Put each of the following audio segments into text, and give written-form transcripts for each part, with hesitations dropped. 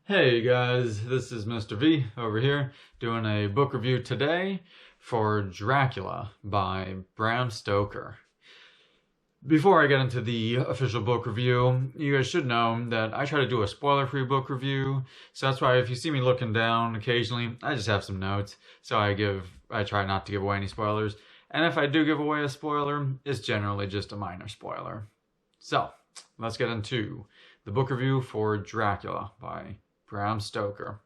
Hey guys, this is Mr. V over here doing a book review today for Dracula by Bram Stoker. Before I get into the official book review, you guys should know that I try to do a spoiler-free book review, so that's why if you see me looking down occasionally, I just have some notes, so I try not to give away any spoilers, and if I do give away a spoiler, it's generally just a minor spoiler. So, let's get into the book review for Dracula by Bram Stoker.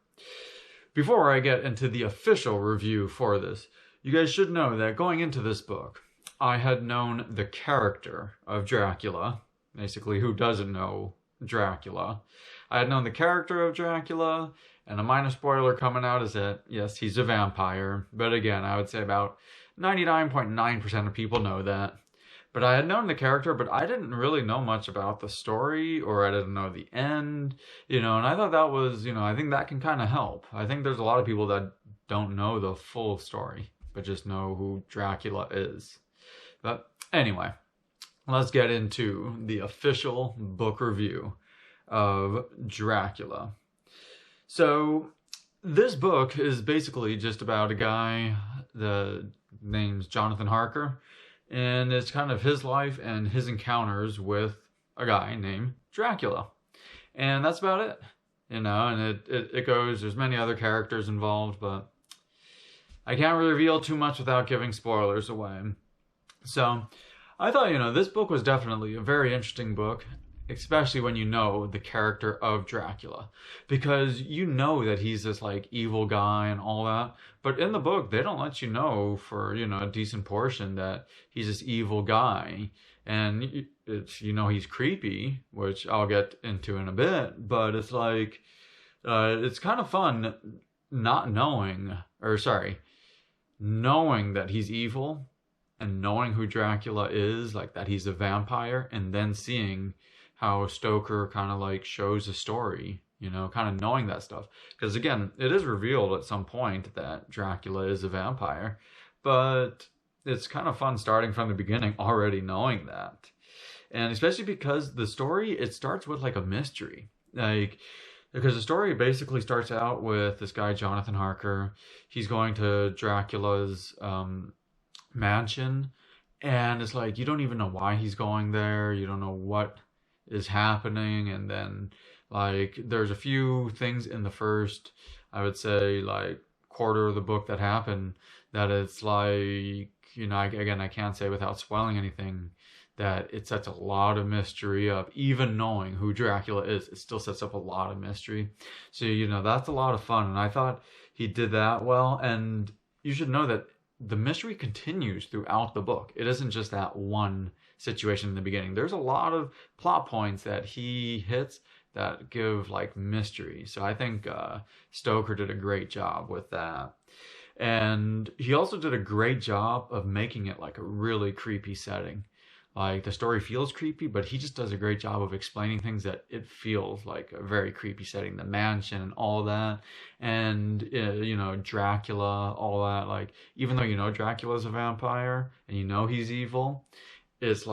Before I get into the official review for this, you guys should know that going into this book, I had known the character of Dracula. Basically, who doesn't know Dracula? I had known the character of Dracula, and a minor spoiler coming out is that, yes, he's a vampire. But again, I would say about 99.9% of people know that. But I had known the character, but I didn't really know much about the story, or I didn't know the end, and I thought that was, I think that can kind of help. I think there's a lot of people that don't know the full story, but just know who Dracula is. But anyway, let's get into the official book review of Dracula. So, this book is basically just about a guy, the name's Jonathan Harker, and it's kind of his life and his encounters with a guy named Dracula. And that's about it. And it goes, there's many other characters involved, but I can't really reveal too much without giving spoilers away. So, I thought, this book was definitely a very interesting book, especially when you know the character of Dracula, because you know that he's this evil guy and all that, but in the book they don't let you know for a decent portion that he's this evil guy, and he's creepy, which I'll get into in a bit, but it's it's kind of fun not knowing, knowing that he's evil and knowing who Dracula is, that he's a vampire, and then seeing how Stoker kind of shows the story, kind of knowing that stuff. Because again, it is revealed at some point that Dracula is a vampire, but it's kind of fun starting from the beginning already knowing that. And especially because the story, it starts with a mystery. Because the story basically starts out with this guy, Jonathan Harker. He's going to Dracula's mansion, and it's you don't even know why he's going there. You don't know what is happening, and then there's a few things in the first, I would say, quarter of the book that happen that it's again, I can't say without spoiling anything that it sets a lot of mystery up. Even knowing who Dracula is, it still sets up a lot of mystery. So that's a lot of fun, and I thought he did that well. And you should know that the mystery continues throughout the book. It isn't just that one situation in the beginning. There's a lot of plot points that he hits that give mystery. So I think Stoker did a great job with that. And he also did a great job of making it a really creepy setting. The story feels creepy, but he just does a great job of explaining things that it feels like a very creepy setting. The mansion and all that. And, Dracula, all that. Even though Dracula's a vampire and he's evil, it's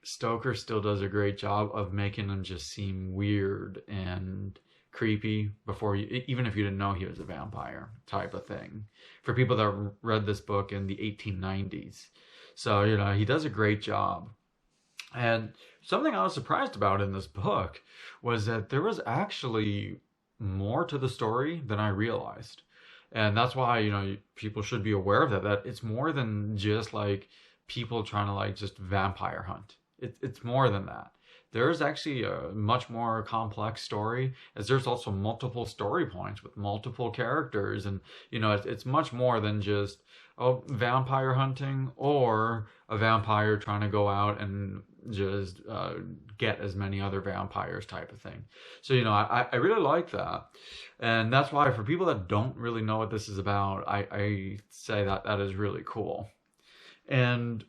Stoker still does a great job of making him just seem weird and creepy before you, even if you didn't know he was a vampire type of thing. For people that read this book in the 1890s. So, he does a great job. And something I was surprised about in this book was that there was actually more to the story than I realized. And that's why, people should be aware of that it's more than just people trying to just vampire hunt. It's more than that. There is actually a much more complex story, as there's also multiple story points with multiple characters, and it's much more than just vampire hunting or a vampire trying to go out and just get as many other vampires type of thing. So I really like that, and that's why for people that don't really know what this is about, I say that is really cool. And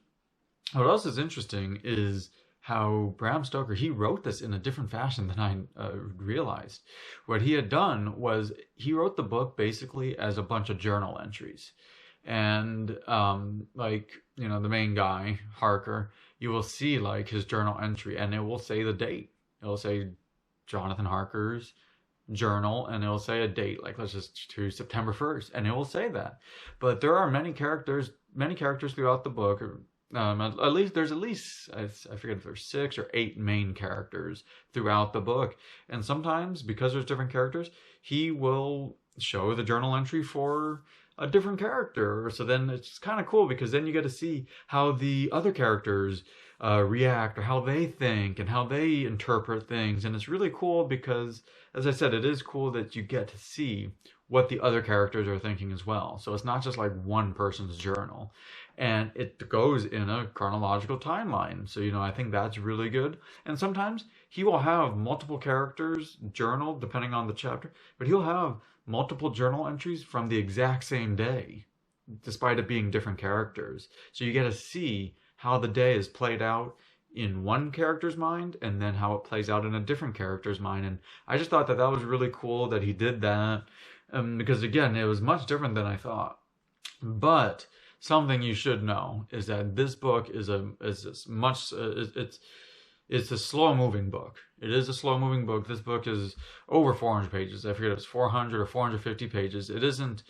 what else is interesting is how Bram Stoker, he wrote this in a different fashion than I realized. What he had done was he wrote the book basically as a bunch of journal entries. And the main guy, Harker, you will see his journal entry, and it will say the date. It will say Jonathan Harker's journal, and it'll say a date, like let's just choose September 1st, and it will say that. But there are many characters throughout the book. At least there's I forget if there's 6 or 8 main characters throughout the book, and sometimes because there's different characters, he will show the journal entry for a different character. So then it's kind of cool because then you get to see how the other characters react, or how they think and how they interpret things. And it's really cool because, as I said, it is cool that you get to see what the other characters are thinking as well. So it's not just like one person's journal, and it goes in a chronological timeline. So, I think that's really good. And sometimes he will have multiple characters journal depending on the chapter, but he'll have multiple journal entries from the exact same day, despite it being different characters. So you get to see how the day is played out in one character's mind, and then how it plays out in a different character's mind. And I just thought that that was really cool that he did that, because again, it was much different than I thought. But something you should know is that this book is it's a slow moving book. It is a slow moving book. This book is over 400 pages. I forget if it's 400 or 450 pages. It isn't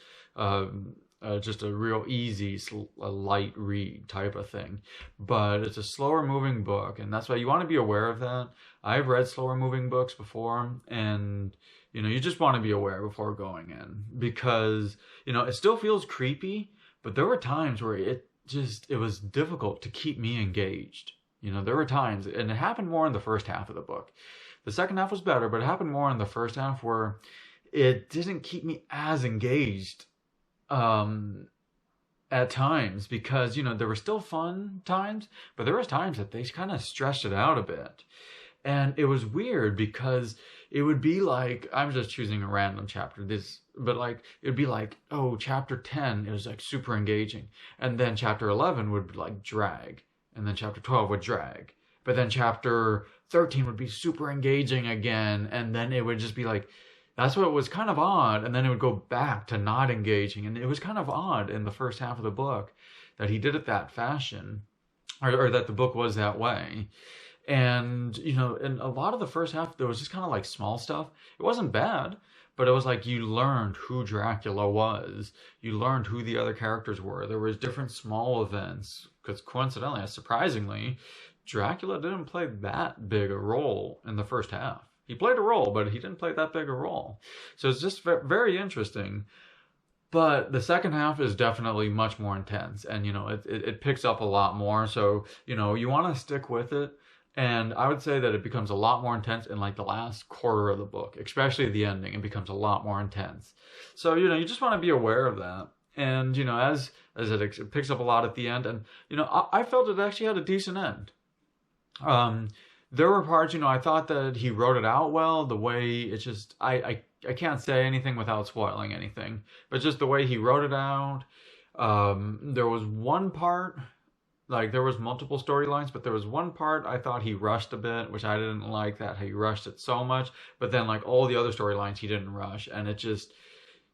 just a real easy, light read type of thing. But it's a slower moving book, and that's why you want to be aware of that. I've read slower moving books before, and you just want to be aware before going in, because it still feels creepy, but there were times where it was difficult to keep me engaged. There were times, and it happened more in the first half of the book. The second half was better, but it happened more in the first half where it didn't keep me as engaged at times, because there were still fun times, but there was times that they kind of stretched it out a bit. And it was weird because it would be like, I'm just choosing a random chapter, but like it would be like, oh, chapter 10 it was like super engaging, and then chapter 11 would like drag, and then chapter 12 would drag, but then chapter 13 would be super engaging again, and then it would just be like, that's what was kind of odd, and then it would go back to not engaging. And it was kind of odd in the first half of the book that he did it that fashion, or that the book was that way. And in a lot of the first half there was just kind of like small stuff. It wasn't bad, but it was like you learned who Dracula was, you learned who the other characters were. There was different small events, because coincidentally, surprisingly, Dracula didn't play that big a role in the first half. He played a role, but he didn't play that big a role. So it's just very interesting. But the second half is definitely much more intense, and it picks up a lot more. So you want to stick with it. And I would say that it becomes a lot more intense in like the last quarter of the book, especially the ending. It becomes a lot more intense. So you just want to be aware of that. And as it picks up a lot at the end, and I felt it actually had a decent end. There were parts, I thought that he wrote it out well. The way it's just, I can't say anything without spoiling anything, but just the way he wrote it out. There was one part, like there was multiple storylines, but there was one part I thought he rushed a bit, which I didn't like, that he rushed it so much. But then like all the other storylines he didn't rush, and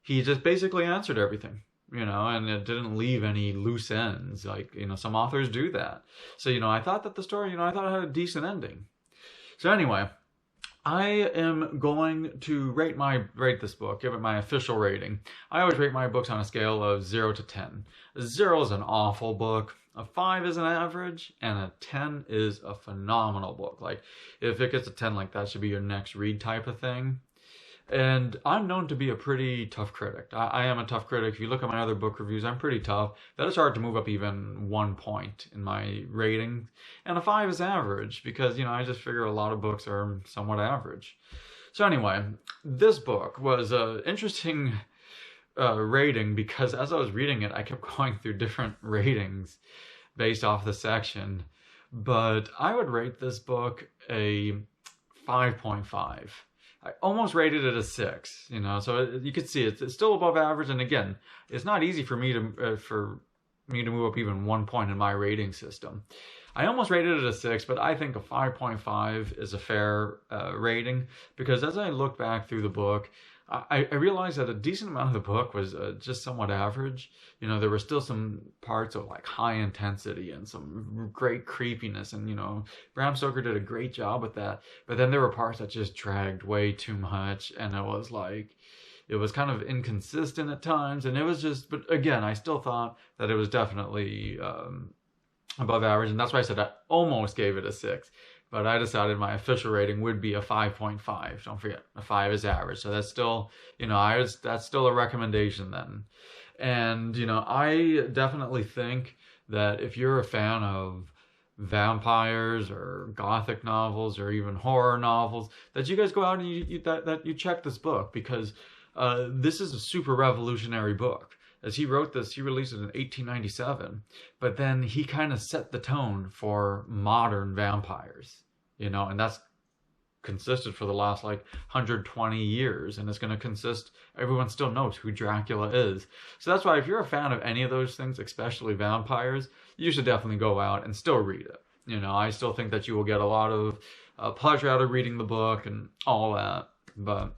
he just basically answered everything. And it didn't leave any loose ends. Like, some authors do that. So, I thought that the story, I thought it had a decent ending. So anyway, I am going to rate this book, give it my official rating. I always rate my books on a scale of 0 to 10. 0 is an awful book. A 5 is an average, and a 10 is a phenomenal book. Like, if it gets a 10, like that should be your next read type of thing. And I'm known to be a pretty tough critic. I am a tough critic. If you look at my other book reviews, I'm pretty tough. That is hard to move up even 1 point in my rating. And a 5 is average, because, I just figure a lot of books are somewhat average. So anyway, this book was an interesting rating, because as I was reading it, I kept going through different ratings based off the section. But I would rate this book a 5.5. I almost rated it a 6, so you could see it's still above average. And again, it's not easy for me to move up even 1 point in my rating system. I almost rated it a 6, but I think a 5.5 is a fair rating, because as I look back through the book, I realized that a decent amount of the book was just somewhat average. You know, there were still some parts of like high intensity and some great creepiness, and you know, Bram Stoker did a great job with that. But then there were parts that just dragged way too much, and it was kind of inconsistent at times, and it was just. But again, I still thought that it was definitely above average, and that's why I said I almost gave it a 6. But I decided my official rating would be a 5.5. Don't forget, a 5 is average. So that's still, you know, that's still a recommendation then. And, you know, I definitely think that if you're a fan of vampires or gothic novels or even horror novels, that you guys go out and that you check this book, because this is a super revolutionary book. As he wrote this, he released it in 1897, but then he kind of set the tone for modern vampires, you know, and that's consisted for the last like 120 years, and it's going to consist, everyone still knows who Dracula is. So that's why if you're a fan of any of those things, especially vampires, you should definitely go out and still read it. You know, I still think that you will get a lot of pleasure out of reading the book and all that, but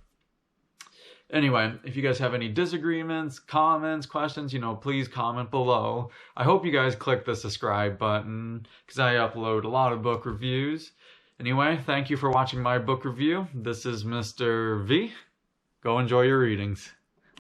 anyway, if you guys have any disagreements, comments, questions, you know, please comment below. I hope you guys click the subscribe button, because I upload a lot of book reviews. Anyway, thank you for watching my book review. This is Mr. V. Go enjoy your readings.